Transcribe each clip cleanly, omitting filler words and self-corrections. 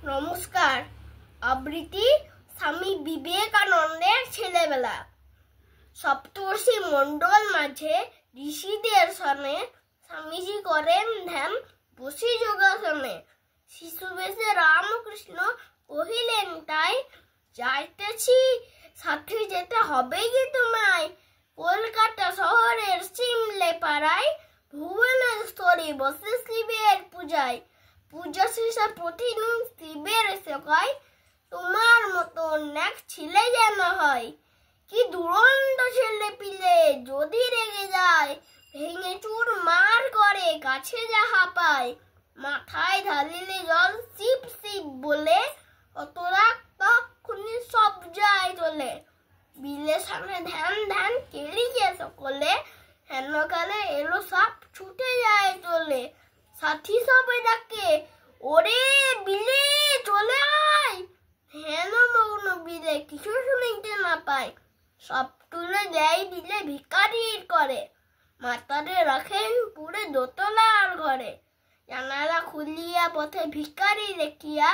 নমস্কার। আবৃত্তি স্বামী বিবেকানন্দের ছেলেবেলা। সপ্তর্ষি মণ্ডল মাঝে ঋষিদের সনে স্বামীজি করেন ধ্যান বসি যোগাসনে। শিশু বেশে রামকৃষ্ণ কহিলেন তাই, যাইতেছি সাথে যেতে হবে কি তোমায়। কলকাতা শহরের সিমলে পাড়ায় ভুবনেশ্বরে বসে শিবের পূজায়। পূজা শেষে প্রতিদিন শিবের সেবায় তোমার মতো এক ছেলে যেন হয়। কি দুরন্ত ছেলে পিলে যদি রেগে যায়, ভেঙে চুর মার করে কাছে যাহা পায়। মাথায় ঢালিলে জল শিব শিব বলে, অত রাগ তখনই সব যায় চলে। বিলের সামনে ধ্যান ধ্যান কেলিয়ে সকলে, হেনকালে এলো সাপ ছুটে যায় চলে। সাথী সবে ডাকে, ওরে বিলে চলে আয়। হেন মগ্ন বিলে কিছু শুনিতে না পায়। সব তুলে দেয় বিলে ভিখারির করে, মাতারে রাখেন পুরে দোতলার ঘরে। জানালা খুলিয়া পথে ভিখারি দেখিয়া,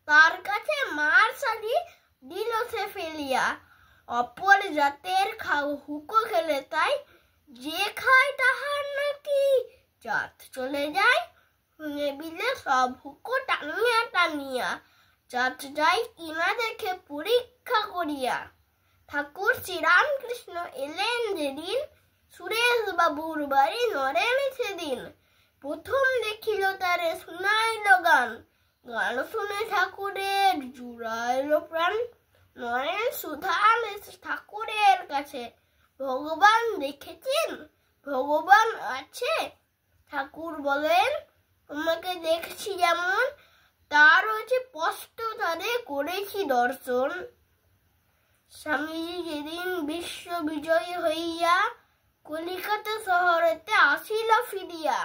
তার কাছে মার শাড়ি দিল সে ফেলিয়া। অপর জাতের হুকো খেলে তাই, যে খায় তাহার নাকি জাত চলে যায়। শুনে বিলে সব হুকো টানিয়া টানিয়া, জাত যায় কিনা দেখে পরীক্ষা করিয়া। ঠাকুর শ্রীরামকৃষ্ণ এলেন যেদিন, সুরেশ বাবুর বাড়ি নরেন সেদিন। প্রথম দেখিল তারে শুনাইল গান, গান শুনে ঠাকুরের জুড়াইল প্রাণ। নরেন সুধান ঠাকুরের কাছে, ভগবান দেখেছেন, ভগবান আছে। ঠাকুর বলেন, তোমাকে দেখছি যেমন, তার হচ্ছে স্পষ্ট তারে করেছি দর্শন। স্বামীজি যেদিন বিশ্ব বিজয়ী হইয়া কলিকাতা শহরেতে আসিল ফিরিয়া,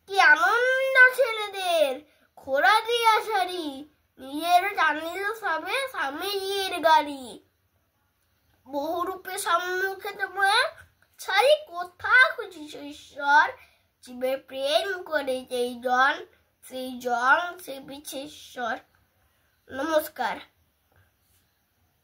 কি আনন্দ ছেলেদের খোরা দিয়া শাড়ি, নিজের টানিল সবে স্বামীজির গাড়ি। বহুরূপে সম্মুখে তোমার ছাড়ি কোথা খুঁজিস ঈশ্বর। জীবে প্রেম করে যেই জন, সেই জন সে বিছে ঈশ্বর। নমস্কার।